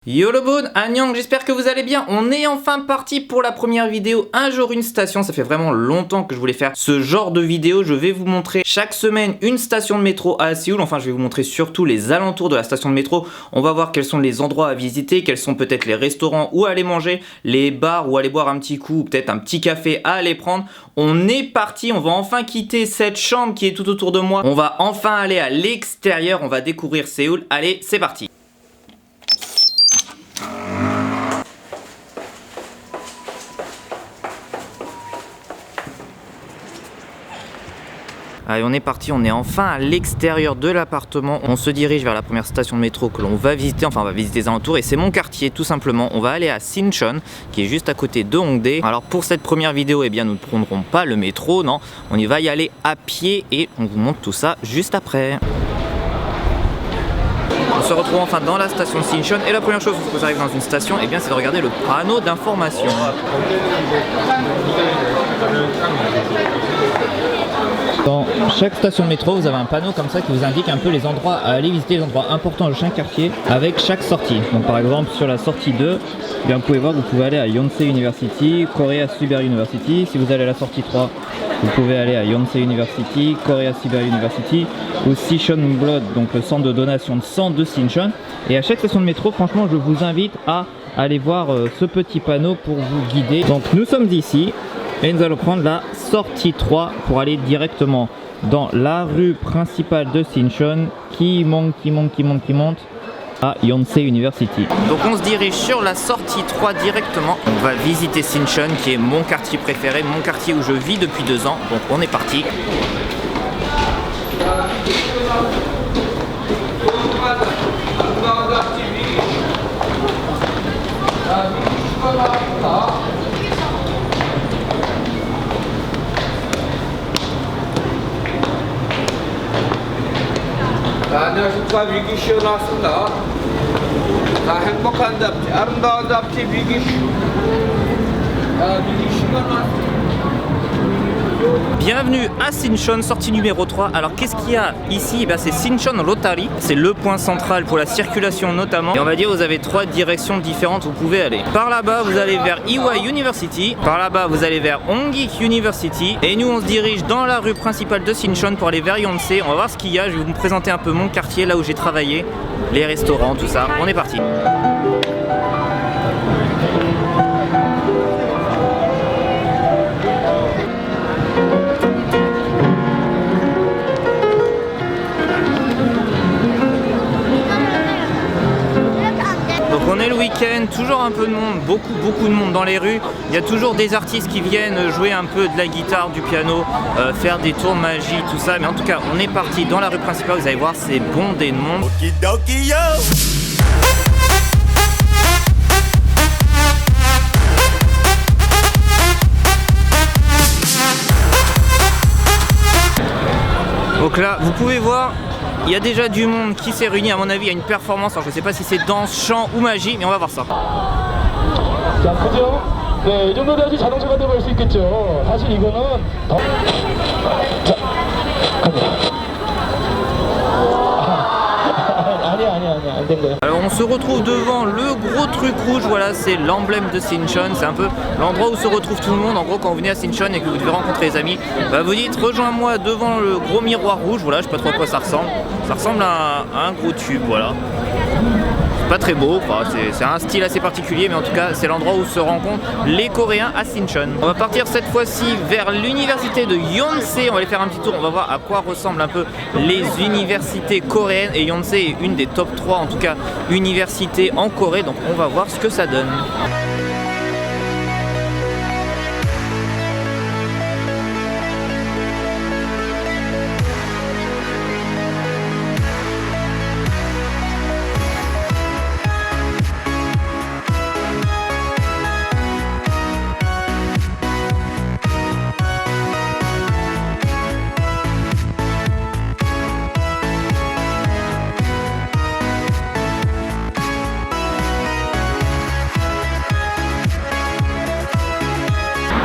Yo le bon, Annyeong, j'espère que vous allez bien. On est enfin parti pour la première vidéo Un jour une station. Ça fait vraiment longtemps que je voulais faire ce genre de vidéo. Je vais vous montrer chaque semaine une station de métro à Séoul. Enfin, je vais vous montrer surtout les alentours de la station de métro. On va voir quels sont les endroits à visiter, quels sont peut-être les restaurants où aller manger, les bars où aller boire un petit coup, ou peut-être un petit café à aller prendre. On est parti, on va enfin quitter cette chambre qui est tout autour de moi. On va enfin aller à l'extérieur, on va découvrir Séoul. Allez, c'est parti. Allez, on est parti, on est enfin à l'extérieur de l'appartement. On se dirige vers la première station de métro que l'on va visiter. Enfin, on va visiter les alentours et c'est mon quartier tout simplement. On va aller à Sinchon qui est juste à côté de Hongdae. Alors pour cette première vidéo, eh bien, nous ne prendrons pas le métro, non. On y va y aller à pied et on vous montre tout ça juste après. On se retrouve enfin dans la station de Sinchon et la première chose quand vous arrivez dans une station, eh bien, c'est de regarder le panneau d'information. Dans chaque station de métro, vous avez un panneau comme ça qui vous indique un peu les endroits à aller visiter, les endroits importants de chaque quartier avec chaque sortie. Donc par exemple sur la sortie 2, eh bien, vous pouvez voir que vous pouvez aller à Yonsei University, Korea Cyber University. Si vous allez à la sortie 3, vous pouvez aller à Yonsei University, Korea Cyber University ou Sinchon Blood, donc le centre de donation de sang de Sinchon. Et à chaque station de métro, franchement, je vous invite à aller voir ce petit panneau pour vous guider. Donc nous sommes ici. Et nous allons prendre la sortie 3 pour aller directement dans la rue principale de Sinchon qui monte à Yonsei University. Donc on se dirige sur la sortie 3 directement. On va visiter Sinchon qui est mon quartier préféré, mon quartier où je vis depuis 2 ans. Donc on est parti. 안녕하십니까. 위기쇼 나왔습니다. 다 행복한 잡지, 아름다운 잡지 위기쇼. 위기쇼가 나왔습니다. Bienvenue à Sinchon, sortie numéro 3. Alors qu'est-ce qu'il y a ici? C'est Sinchon Rotary, c'est le point central pour la circulation notamment. Et on va dire vous avez 3 directions différentes où vous pouvez aller. Par là-bas vous allez vers Ewha University, par là-bas vous allez vers Hongik University. Et nous on se dirige dans la rue principale de Sinchon pour aller vers Yonsei. On va voir ce qu'il y a, je vais vous présenter un peu mon quartier, là où j'ai travaillé, les restaurants, tout ça. On est parti. On est le week-end, toujours un peu de monde, beaucoup de monde dans les rues. Il y a toujours des artistes qui viennent jouer un peu de la guitare, du piano, faire des tours de magie, tout ça. Mais en tout cas, on est parti dans la rue principale. Vous allez voir, c'est bondé de monde. Donc là, vous pouvez voir, il y a déjà du monde qui s'est réuni. À mon avis, il y a une performance. Alors, je ne sais pas si c'est danse, chant ou magie, mais on va voir ça. 자, 그죠? 네, 이 정도 돼야지 자동차가 되고 수 있겠죠. 사실 이거는 자, 갑니다. 아니야, 안 된 거예요. Alors on se retrouve devant le gros truc rouge, voilà, c'est l'emblème de Sinchon, c'est un peu l'endroit où se retrouve tout le monde. En gros, quand vous venez à Sinchon et que vous devez rencontrer les amis, bah vous dites rejoins-moi devant le gros miroir rouge, voilà, je sais pas trop à quoi ça ressemble. Ça ressemble à un gros tube, voilà. Pas très beau, enfin, c'est un style assez particulier, mais en tout cas c'est l'endroit où se rencontrent les Coréens à Sinchon. On va partir cette fois-ci vers l'université de Yonsei, on va aller faire un petit tour, on va voir à quoi ressemblent un peu les universités coréennes, et Yonsei est une des top 3 en tout cas universités en Corée, donc on va voir ce que ça donne.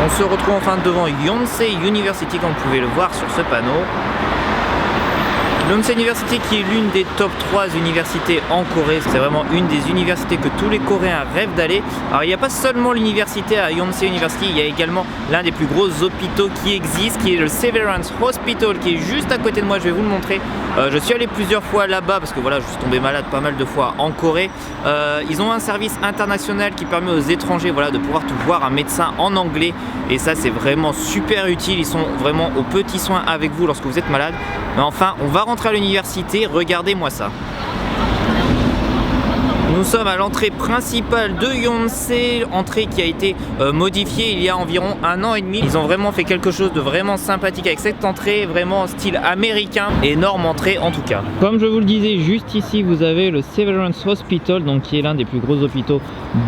On se retrouve enfin devant Yonsei University, comme vous pouvez le voir sur ce panneau. Yonsei University qui est l'une des top 3 universités en Corée. C'est vraiment une des universités que tous les Coréens rêvent d'aller. Alors il n'y a pas seulement l'université à Yonsei University, il y a également l'un des plus gros hôpitaux qui existe, qui est le Severance Hospital, qui est juste à côté de moi. Je vais vous le montrer. Je suis allé plusieurs fois là-bas parce que voilà, je suis tombé malade pas mal de fois en Corée. Ils ont un service international qui permet aux étrangers, voilà, de pouvoir voir un médecin en anglais, et ça c'est vraiment super utile. Ils sont vraiment aux petits soins avec vous lorsque vous êtes malade. Mais enfin, on va rentrer à l'université, regardez-moi ça. Nous sommes à l'entrée principale de Yonsei, entrée qui a été modifiée il y a environ 1 an et demi. Ils ont vraiment fait quelque chose de vraiment sympathique avec cette entrée, vraiment style américain, énorme entrée en tout cas. Comme je vous le disais, juste ici vous avez le Severance Hospital, donc qui est l'un des plus gros hôpitaux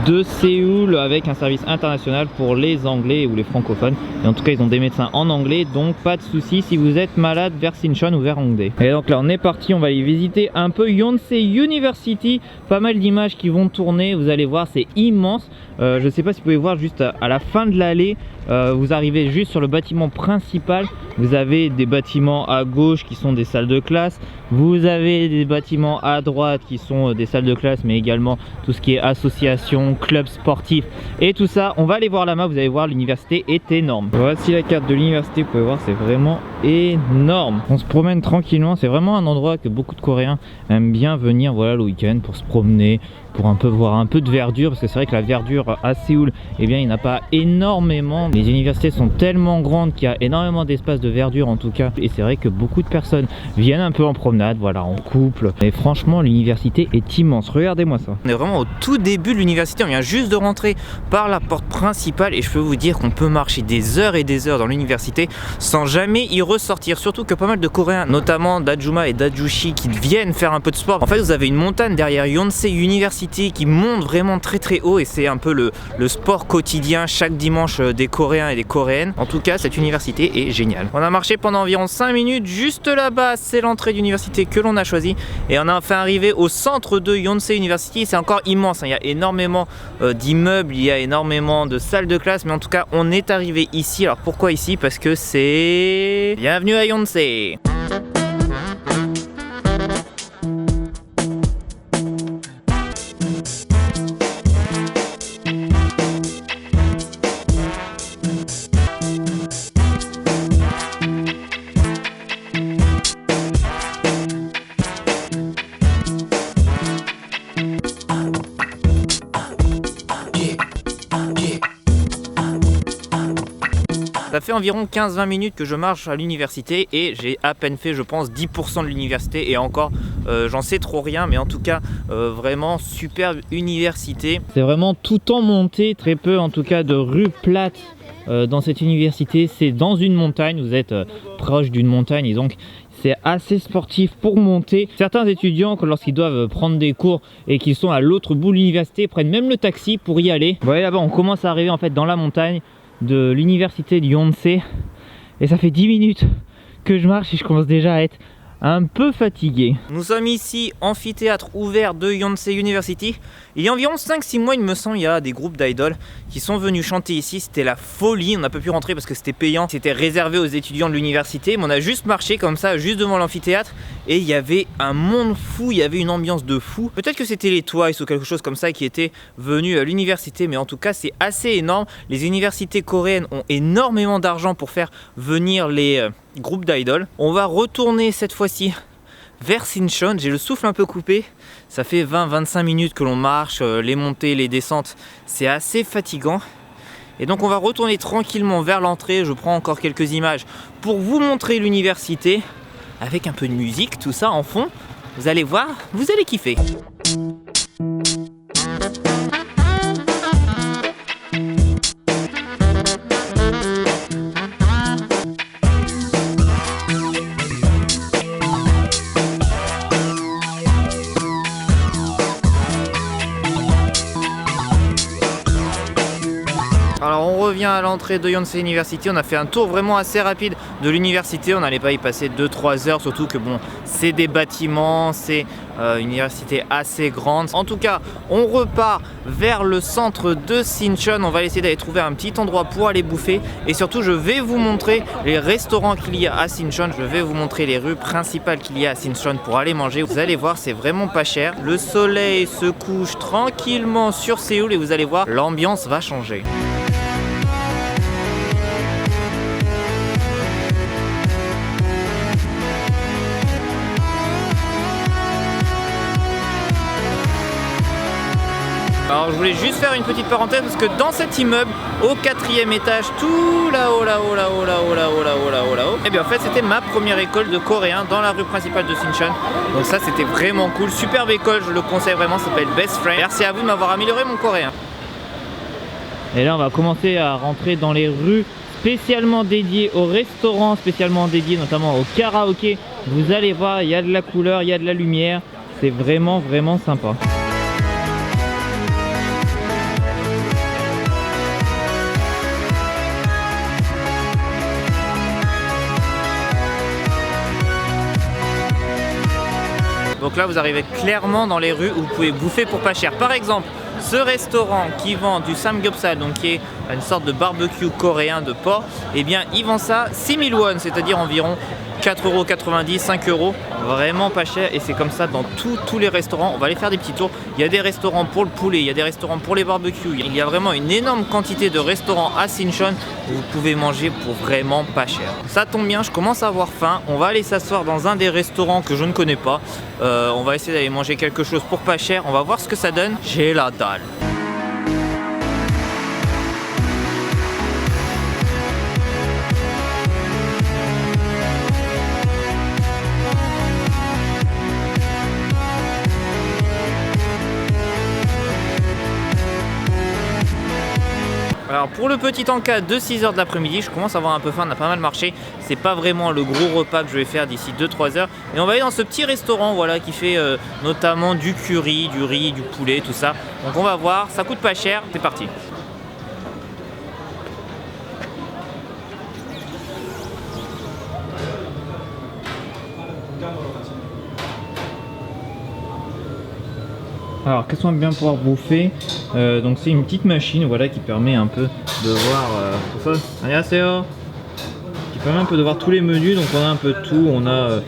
de Séoul, avec un service international pour les anglais ou les francophones. Et en tout cas ils ont des médecins en anglais, donc pas de soucis si vous êtes malade vers Sinchon ou vers Hongdae. Et donc là on est parti, on va aller visiter un peu Yonsei University. Pas mal d'images qui vont tourner, vous allez voir, c'est immense. Je sais pas si vous pouvez voir juste à la fin de l'allée, vous arrivez juste sur le bâtiment principal. Vous avez des bâtiments à gauche qui sont des salles de classe, vous avez des bâtiments à droite qui sont des salles de classe, mais également tout ce qui est association, club sportif et tout ça. On va aller voir là-bas, vous allez voir, l'université est énorme. Voici la carte de l'université, vous pouvez voir, c'est vraiment énorme. On se promène tranquillement, c'est vraiment un endroit que beaucoup de Coréens aiment bien venir, voilà, le week-end pour se promener, pour un peu voir un peu de verdure, parce que c'est vrai que la verdure à Séoul, eh bien il n'y en a pas énormément. Les universités sont tellement grandes qu'il y a énormément d'espace de verdure en tout cas, et c'est vrai que beaucoup de personnes viennent un peu en promenade, voilà, en couple. Et franchement l'université est immense, regardez-moi ça. On est vraiment au tout début de l'université, on vient juste de rentrer par la porte principale, et je peux vous dire qu'on peut marcher des heures et des heures dans l'université sans jamais y ressortir, surtout que pas mal de Coréens, notamment d'Ajuma et d'Ajushi, qui viennent faire un peu de sport. En fait vous avez une montagne derrière Yonsei University qui monte vraiment très très haut, et c'est un peu le sport quotidien chaque dimanche des Coréens et des Coréennes. En tout cas cette université est géniale. On a marché pendant environ 5 minutes, juste là-bas c'est l'entrée d'université que l'on a choisi, et on a enfin arrivé au centre de Yonsei University. C'est encore immense, hein. Il y a énormément d'immeubles, il y a énormément de salles de classe, mais en tout cas on est arrivé ici. Alors pourquoi ici? Parce que c'est... Bienvenue à Yonsei. Ça fait environ 15-20 minutes que je marche à l'université, et j'ai à peine fait, je pense, 10% de l'université, et encore j'en sais trop rien, mais en tout cas vraiment superbe université. C'est vraiment tout en montée, très peu en tout cas de rues plates dans cette université. C'est dans une montagne, vous êtes proche d'une montagne, et donc c'est assez sportif pour monter. Certains étudiants, lorsqu'ils doivent prendre des cours et qu'ils sont à l'autre bout de l'université, prennent même le taxi pour y aller. Vous voyez là-bas, on commence à arriver en fait dans la montagne de l'université de Yonsei, et ça fait 10 minutes que je marche et je commence déjà à être un peu fatigué. Nous sommes ici, amphithéâtre ouvert de Yonsei University. Il y a environ 5-6 mois, il me semble, il y a des groupes d'idoles qui sont venus chanter ici. C'était la folie, on n'a pas pu rentrer parce que c'était payant. C'était réservé aux étudiants de l'université, mais on a juste marché comme ça, juste devant l'amphithéâtre, et il y avait un monde fou, il y avait une ambiance de fou. Peut-être que c'était les Twice ou quelque chose comme ça qui était venu à l'université, mais en tout cas c'est assez énorme. Les universités coréennes ont énormément d'argent pour faire venir les groupes d'idoles. On va retourner cette fois-ci vers Sinchon. J'ai le souffle un peu coupé, ça fait 20-25 minutes que l'on marche, les montées, les descentes, c'est assez fatigant. Et donc on va retourner tranquillement vers l'entrée. Je prends encore quelques images pour vous montrer l'université, avec un peu de musique, tout ça en fond. Vous allez voir, vous allez kiffer. Alors Alors on revient à l'entrée de Yonsei University, on a fait un tour vraiment assez rapide de l'université, on n'allait pas y passer 2-3 heures, surtout que bon, c'est des bâtiments, c'est une université assez grande. En tout cas, on repart vers le centre de Sinchon, on va essayer d'aller trouver un petit endroit pour aller bouffer et surtout je vais vous montrer les restaurants qu'il y a à Sinchon, je vais vous montrer les rues principales qu'il y a à Sinchon pour aller manger. Vous allez voir, c'est vraiment pas cher. Le soleil se couche tranquillement sur Séoul et vous allez voir, l'ambiance va changer. Alors je voulais juste faire une petite parenthèse parce que dans cet immeuble, au 4e étage, tout là-haut, et bien en fait c'était ma première école de coréen dans la rue principale de Sinchon. Donc ça c'était vraiment cool, superbe école, je le conseille vraiment, ça s'appelle Best Friend. Merci à vous de m'avoir amélioré mon coréen. Et là on va commencer à rentrer dans les rues spécialement dédiées aux restaurants, spécialement dédiées notamment au karaoké. Vous allez voir, il y a de la couleur, il y a de la lumière, c'est vraiment sympa. Donc là vous arrivez clairement dans les rues où vous pouvez bouffer pour pas cher. Par exemple, ce restaurant qui vend du samgyeopsal, donc qui est une sorte de barbecue coréen de porc, et bien il vend ça 6000 won, c'est-à-dire environ 4,90 €, 5 €, vraiment pas cher et c'est comme ça dans tous les restaurants. On va aller faire des petits tours. Il y a des restaurants pour le poulet, il y a des restaurants pour les barbecues. Il y a vraiment une énorme quantité de restaurants à Sinchon où vous pouvez manger pour vraiment pas cher. Ça tombe bien, je commence à avoir faim. On va aller s'asseoir dans un des restaurants que je ne connais pas. On va essayer d'aller manger quelque chose pour pas cher. On va voir ce que ça donne. J'ai la dalle. Alors pour le petit encas de 6 h de l'après-midi, je commence à avoir un peu faim, on a pas mal marché. C'est pas vraiment le gros repas que je vais faire d'ici 2-3 heures. Et on va aller dans ce petit restaurant voilà, qui fait notamment du curry, du riz, du poulet, tout ça. Donc on va voir, ça coûte pas cher, c'est parti. Alors qu'est-ce qu'on va bien pouvoir bouffer donc c'est une petite machine voilà, qui permet un peu de voir qui permet un peu de voir tous les menus. Donc on a un peu de tout, on a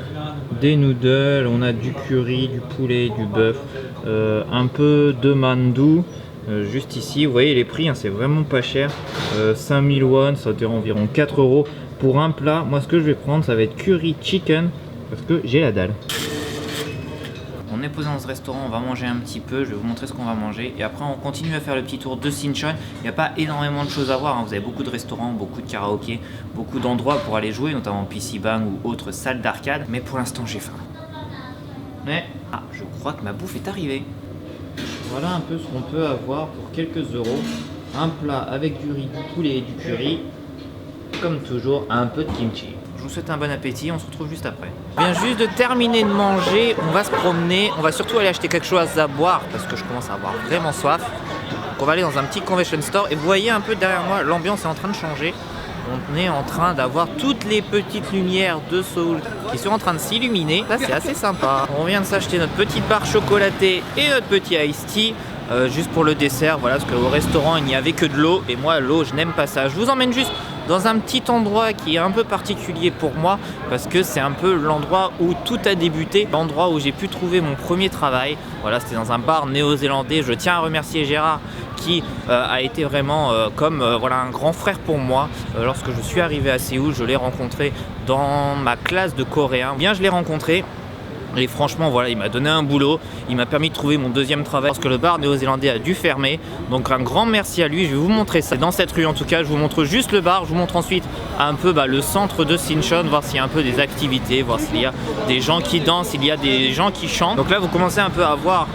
des noodles, on a du curry, du poulet, du bœuf, un peu de mandu. Juste ici, vous voyez les prix, hein, c'est vraiment pas cher. 5000 won, ça doit environ 4 € pour un plat. Moi ce que je vais prendre, ça va être curry chicken parce que j'ai la dalle. On est posé dans ce restaurant, on va manger un petit peu, je vais vous montrer ce qu'on va manger et après on continue à faire le petit tour de Sinchon. Il n'y a pas énormément de choses à voir, hein. Vous avez beaucoup de restaurants, beaucoup de karaoké, beaucoup d'endroits pour aller jouer, notamment PC Bang ou autres salles d'arcade. Mais pour l'instant j'ai faim. Mais je crois que ma bouffe est arrivée. Voilà un peu ce qu'on peut avoir pour quelques euros. Un plat avec du riz, du poulet et du curry. Comme toujours, un peu de kimchi. Je vous souhaite un bon appétit, on se retrouve juste après. On vient juste de terminer de manger, on va se promener, on va surtout aller acheter quelque chose à boire parce que je commence à avoir vraiment soif. Donc on va aller dans un petit convention store et vous voyez un peu derrière moi, l'ambiance est en train de changer. On est en train d'avoir toutes les petites lumières de Séoul qui sont en train de s'illuminer. Là c'est assez sympa. On vient de s'acheter notre petite barre chocolatée et notre petit iced tea. Juste pour le dessert, voilà, parce qu'au restaurant il n'y avait que de l'eau et moi l'eau je n'aime pas ça. Je vous emmène juste dans un petit endroit qui est un peu particulier pour moi parce que c'est un peu l'endroit où tout a débuté, l'endroit où j'ai pu trouver mon premier travail. Voilà, c'était dans un bar néo-zélandais. Je tiens à remercier Gérard qui a été vraiment voilà, un grand frère pour moi. Lorsque je suis arrivé à Séoul, je l'ai rencontré dans ma classe de coréen. Bien, je l'ai rencontré. Et franchement voilà, il m'a donné un boulot, il m'a permis de trouver mon deuxième travail parce que le bar néo-zélandais a dû fermer. Donc un grand merci à lui, je vais vous montrer ça dans cette rue en tout cas. Je vous montre juste le bar, je vous montre ensuite un peu le centre de Sinchon, voir s'il y a un peu des activités, voir s'il y a des gens qui dansent, s'il y a des gens qui chantent. Donc là vous commencez un peu à voir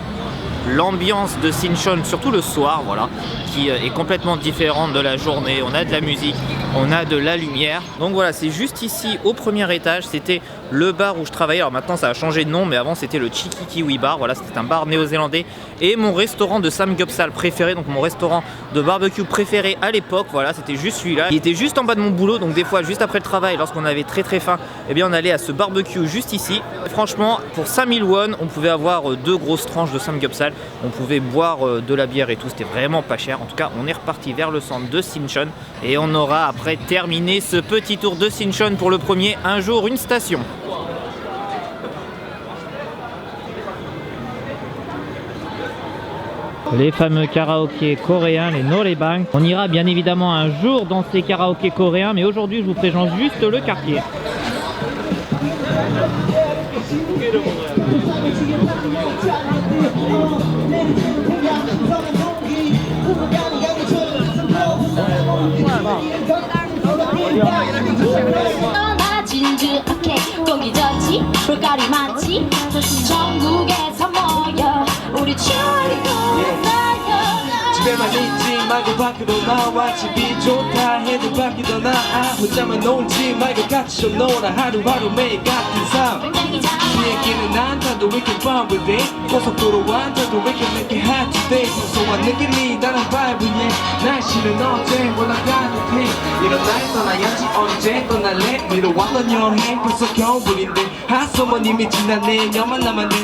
l'ambiance de Sinchon, surtout le soir, voilà, qui est complètement différente de la journée. On a de la musique, on a de la lumière. Donc voilà, c'est juste ici au premier étage. C'était le bar où je travaillais. Alors maintenant ça a changé de nom, mais avant c'était le Cheeky Kiwi Bar. Voilà, c'était un bar néo-zélandais et mon restaurant de Sam Gupsal préféré, donc mon restaurant de barbecue préféré à l'époque. Voilà, c'était juste celui-là. Il était juste en bas de mon boulot, donc des fois juste après le travail, lorsqu'on avait très faim, eh bien on allait à ce barbecue juste ici. Et franchement, pour 5000 won, on pouvait avoir 2 grosses tranches de Sam Gupsal. On pouvait boire de la bière et tout, c'était vraiment pas cher. En tout cas, on est reparti vers le centre de Sinchon et on aura après terminé ce petit tour de Sinchon pour le premier Un jour une station. Les fameux karaokés coréens, les noraebang. On ira bien évidemment un jour dans ces karaokés coréens, mais aujourd'hui je vous présente juste le quartier. 집에만 있지 말고 밖으로 나와 집이 좋다 해도 밖이 더 나아 혼자만 놀지 말고 같이 좀 놀아 하루하루 매일 같은 삶 비행기는 안 타도 we can fun with it 고속도로 안 타도 we can make it hot today 소소한 느낌이 다른 vibe yeah 날씨는 어제 올라가도 돼 이런 날 떠나야지 언제 떠날래 미뤄 왔던 여행 벌써 겨울인데 핫서머는 이미 지난 내년만 남았네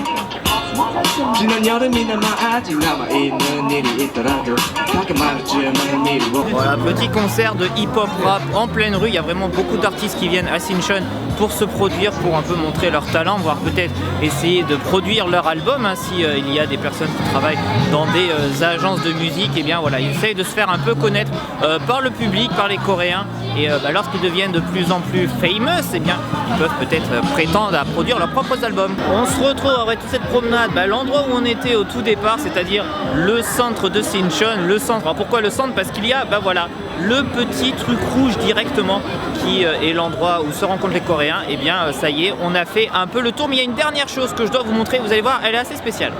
지난 여름이나마 아직 남아있는 일이 있더라도 가끔 하루쯤은 미루어. Voilà, petit concert de hip-hop rap en pleine rue. Il y a vraiment beaucoup d'artistes qui viennent à Sinchon pour se produire, pour un peu montrer leur talent, voire peut-être essayer de produire leur album. Hein, si il y a des personnes qui travaillent dans des agences de musique, et bien voilà, ils essayent de se faire un peu connaître par le public, par les Coréens. Et lorsqu'ils deviennent de plus en plus famous, et bien ils peuvent peut-être prétendre à produire leurs propres albums. On se retrouve après toute cette promenade, l'endroit où on était au tout départ, c'est-à-dire le centre de Sinchon. Le centre, alors pourquoi le centre? Parce qu'il y a voilà, le petit truc rouge directement qui est l'endroit où se rencontrent les Coréens. Et bien ça y est, on a fait un peu le tour, mais il y a une dernière chose que je dois vous montrer, vous allez voir, elle est assez spéciale.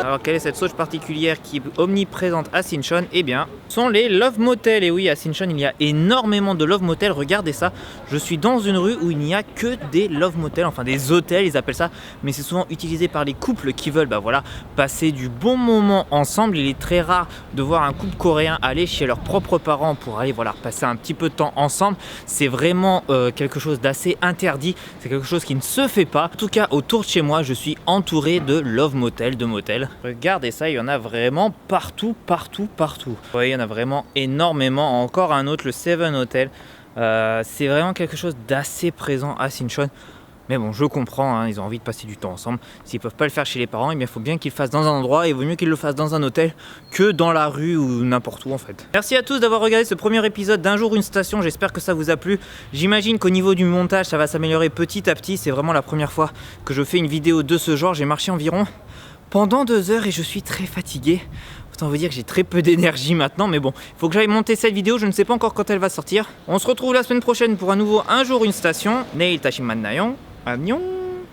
Alors quelle est cette sauce particulière qui est omniprésente à Sinchon? Eh bien, ce sont les Love Motel. Et oui, à Sinchon, il y a énormément de Love Motel. Regardez ça, je suis dans une rue où il n'y a que des Love Motel, enfin des hôtels, ils appellent ça. Mais c'est souvent utilisé par les couples qui veulent voilà, passer du bon moment ensemble. Il est très rare de voir un couple coréen aller chez leurs propres parents pour aller voilà, passer un petit peu de temps ensemble. C'est vraiment quelque chose d'assez interdit. C'est quelque chose qui ne se fait pas. En tout cas, autour de chez moi, je suis entouré de Love Motel, de motels. Regardez ça, il y en a vraiment partout. Vous voyez, il y en a vraiment énormément. Encore un autre, le Seven Hotel. C'est vraiment quelque chose d'assez présent à Sinchon. Mais bon, je comprends, hein, ils ont envie de passer du temps ensemble. S'ils peuvent pas le faire chez les parents, il faut bien qu'ils le fassent dans un endroit. Et il vaut mieux qu'ils le fassent dans un hôtel que dans la rue ou n'importe où en fait. Merci à tous d'avoir regardé ce premier épisode d'Un jour une station. J'espère que ça vous a plu. J'imagine qu'au niveau du montage, ça va s'améliorer petit à petit. C'est vraiment la première fois que je fais une vidéo de ce genre. J'ai marché environ pendant 2 heures et je suis très fatigué. Autant vous dire que j'ai très peu d'énergie maintenant, mais bon, il faut que j'aille monter cette vidéo, je ne sais pas encore quand elle va sortir. On se retrouve la semaine prochaine pour un nouveau Un jour une station. Neil Tashiman Nayon. Annyeong.